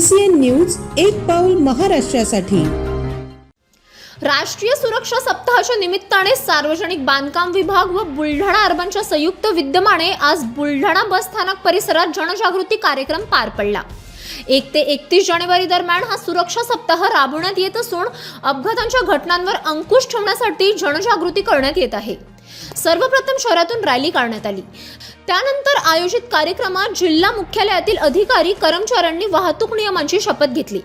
ACN news एक पाऊल महाराष्ट्रासाठी। राष्ट्रीय सुरक्षा सप्ताहाच्या निमित्ताने सार्वजनिक बांधकाम विभाग व बुलढाणा अर्बनच्या संयुक्त विद्यमाने आज बुलढाणा बस स्थानक परिसरात जनजागृती कार्यक्रम पार पडला। 1 ते 31 जानेवारी दरम्यान हा सुरक्षा सप्ताह राबवण्यात येत असून अपघातांच्या घटनांवर अंकुश ठेवण्यासाठी जनजागृती करण्यात येत आहे। सर्वप्रथम शहरातून रॅली काढण्यात आली। त्यानंतर आयोजित कार्यक्रमात जिल्हा मुख्यालयातील अधिकारी कर्मचाऱ्यांनी वाहतूक नियमांची शपथ घेतली।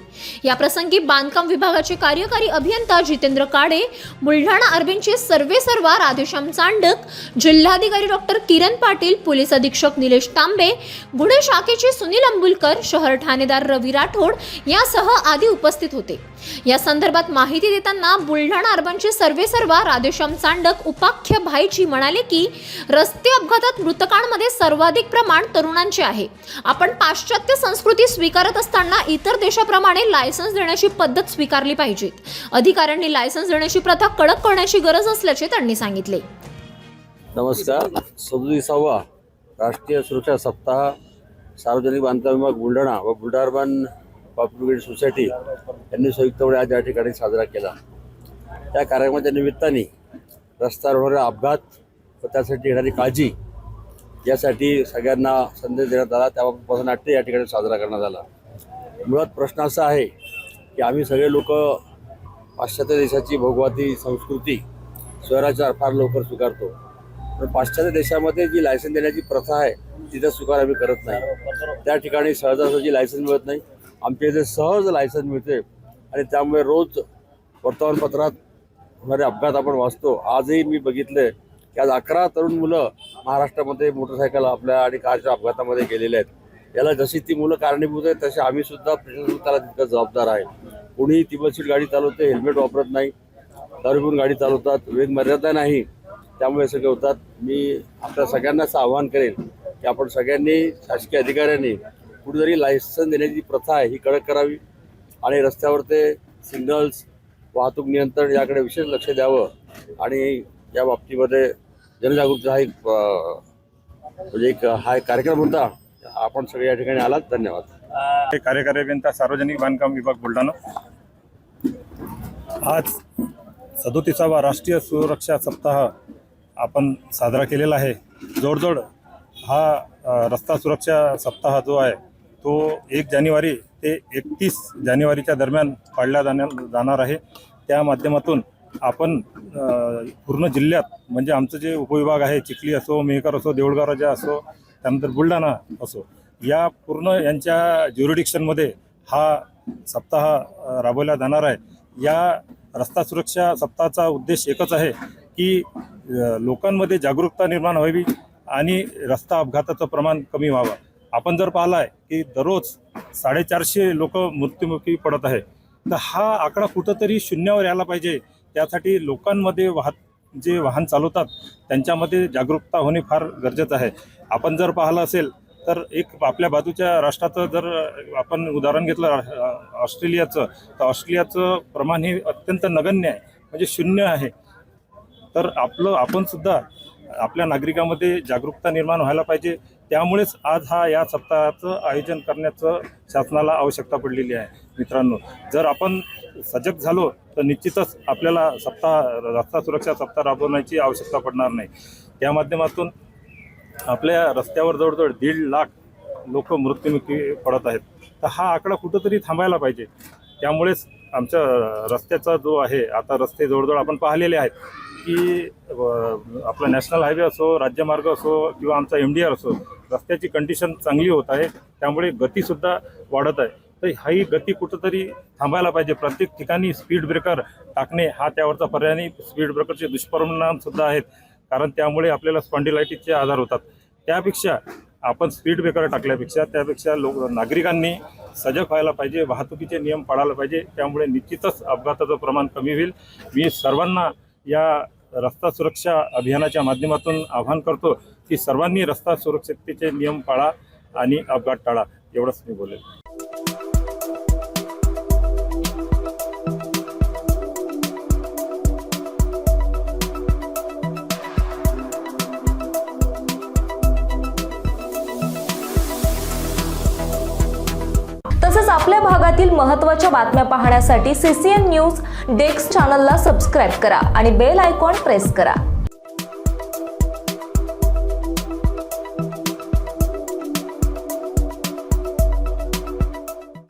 या प्रसंगी बांधकाम विभागाचे कार्यकारी अभियंता जितेंद्र काडे, बुलढाणा अर्बनचे सर्वेसर्वा राधेश्याम चांडक, जिल्हाधिकारी डॉक्टर किरण पाटील, पोलीस अधीक्षक निलेश तांबे, गुन्हे शाखेचे सुनील अंबुलकर, शहर ठाणेदार रवी राठोड यासह आदी उपस्थित होते। या संदर्भात माहिती देताना बुलढाणा अर्बनचे सर्वेसर्वा राधेश्याम चांडक उपाख्य भाईजी म्हणाले की रस्ते अपघातात मृतकांमध्ये सर्वाधिक प्रमाण तरुणांचे आहे। आपण पाश्चात्य संस्कृती स्वीकारत असताना इतर देशाप्रमाणे लायसन्स देण्याची पद्धत स्वीकारली पाहिजे। अधिकाऱ्यांनी लायसन्स देण्याची प्रथा कडक करण्याची गरज असल्याचे त्यांनी सांगितले। नमस्कार। 37वा राष्ट्रीय सुरक्षा सप्ताह सार्वजनिक बांधकाम विभाग बुलढाणा व बुलढाणा अर्बन पॉप्युलर सोसायटी यांनी संयुक्तपणे आज या ठिकाणी साजरा केला। त्या कार्यक्रमाच्या निमित्ताने रस्त्यावर होणारे अपघात व त्यासाठी येणारी काळजी यासाठी सगळ्यांना संदेश देण्यात आला। त्याबाबत नाट्य या ठिकाणी साजरा करण्यात आला। मुळात प्रश्न असा आहे की आम्ही सगळे लोक पाश्चात्य देशाची भोगवादी संस्कृती स्वराज्यात फार लवकर स्वीकारतो, पण पाश्चात्य देशामध्ये जी लायसन्स देण्याची प्रथा आहे तिचा स्वीकार आम्ही करत नाही। त्या ठिकाणी सहजासहजी लायसन्स मिळत नाही। आमच्या इथे सहज लायसन्स मिळते आणि त्यामुळे रोज वर्तमानपत्रात होणारे अपघात आपण वाचतो। आजही मी बघितले की आज 11 तरुण मुलं महाराष्ट्रामध्ये मोटरसायकल आपल्या आणि कारच्या अपघातामध्ये गेलेले आहेत। याला जशी ती मुलं कारणीभूत आहेत तसे आम्ही सुद्धा प्रशासनाला तितकं जबाबदार आहे। कोणी टिबल सीट गाडी चालवते, हेल्मेट वापरत नाही, दारू पिऊन गाडी चालवतात, वेग मर्यादा नाही, त्यामुळे सगळे होतात। मी आपल्या सगळ्यांना असं आवाहन करेन की आपण सगळ्यांनी शासकीय अधिकाऱ्यांनी कुठेतरी लायसन्स देण्याची प्रथा आहे ही कडक करावी आणि रस्त्यावर ते सिग्नल्स, वाहतूक नियंत्रण याकडे विशेष लक्ष द्यावं आणि या बाबतीमध्ये जनजागृती हा एक कार्यक्रम होता। आपण सगळे या ठिकाणी आलात, धन्यवाद। कार्यकारी अभियंता सार्वजनिक बांधकाम विभाग बुलढाणा। आज 37वा राष्ट्रीय सुरक्षा सप्ताह आपण साजरा केलेला आहे। जोडजोड हा रस्ता सुरक्षा सप्ताह जो आहे तो 1 जानेवारी ते 31 जानेवारीच्या दरम्यान पाळला जाणार आहे। त्या माध्यमातून आपण पूर्ण जिल्ह्यात म्हणजे आमचं जे उपविभाग आहे, चिखली असो, मेहकर असो, देऊळगाव राजा असो, त्यानंतर बुलढाणा असो, या पूर्ण यांच्या ज्युरिडिक्शनमध्ये हा सप्ताह राबवला जाणार आहे। या रस्ता सुरक्षा सप्ताहाचा उद्देश एकच आहे की लोकांमध्ये जागरूकता निर्माण व्हावी आणि रस्ता अपघाताचं प्रमाण कमी व्हावं। आपण जर पाहिलं आहे की दररोज 450 लोक मृत्युमुखी पडत आहे, तर हा आकडा कुठंतरी शून्यावर यायला पाहिजे। त्यासाठी लोकांमध्ये जे वाहन चालवतात त्यांच्यामध्ये जागरूकता होणे फार गरजेचं आहे। आपण जर पाहिलं असेल तर एक आपल्या बाजूच्या राष्ट्राचं जर आपण उदाहरण घेतलं ऑस्ट्रेलियाचं, तर ऑस्ट्रेलियाचं प्रमाण हे अत्यंत नगण्य आहे, म्हणजे शून्य आहे। तर आपण सुद्धा आपल्या नागरिकांमध्ये जागरूकता निर्माण व्हायला पाहिजे। त्यामुळेच आज या सप्ताहाचं आयोजन करण्याचं शासनाला आवश्यकता पडलेली आहे। मित्रांनो, जर आपण सजग झालो तर निश्चितच आपल्याला रस्ता सुरक्षा सप्ताह राबवण्याची आवश्यकता पडणार नाही। त्या माध्यमातून आपल्या रस्त्यावर जवळजवळ 1.5 लाख लोक मृत्युमुखी पडत आहेत, तर हा आकडा कुठंतरी थांबायला पाहिजे। त्यामुळेच आमच्या रस्त्याचा जो आहे, आता रस्ते जवळजवळ आपण पाहिलेले आहेत की आपला नॅशनल हायवे असो, राज्यमार्ग असो किंवा आमचा MDR असो, रस्त्याची कंडिशन चांगली होत आहे, त्यामुळे गतीसुद्धा वाढत आहे। तर ही गती कुठंतरी थांबायला पाहिजे। प्रत्येक ठिकाणी स्पीड ब्रेकर टाकणे हा त्यावरचा पर्याय नाही। स्पीड ब्रेकरचे दुष्परिणामसुद्धा आहेत, कारण त्यामुळे आपल्याला स्पॉन्डिलायटिसचे आजार होतात। त्यापेक्षा आपण स्पीड ब्रेकर टाकल्यापेक्षा त्यापेक्षा नागरिकांनी सजग व्हायला पाहिजे, वाहतुकीचे नियम पाळायला पाहिजे। त्यामुळे निश्चितच अपघाताचं प्रमाण कमी होईल। मी सर्वांना या रस्ता सुरक्षा अभियानाच्या माध्यमातून आवाहन करतो की सर्वांनी रस्ता सुरक्षिततेचे नियम पाळा आणि अपघात टाळा, एवढंच मी बोलेल। तसंच आपल्या भागातील महत्त्वाच्या बातम्या पाहण्यासाठी CCN न्यूज डेस्क चॅनलला सबस्क्राईब करा आणि बेल आयकॉन प्रेस करा.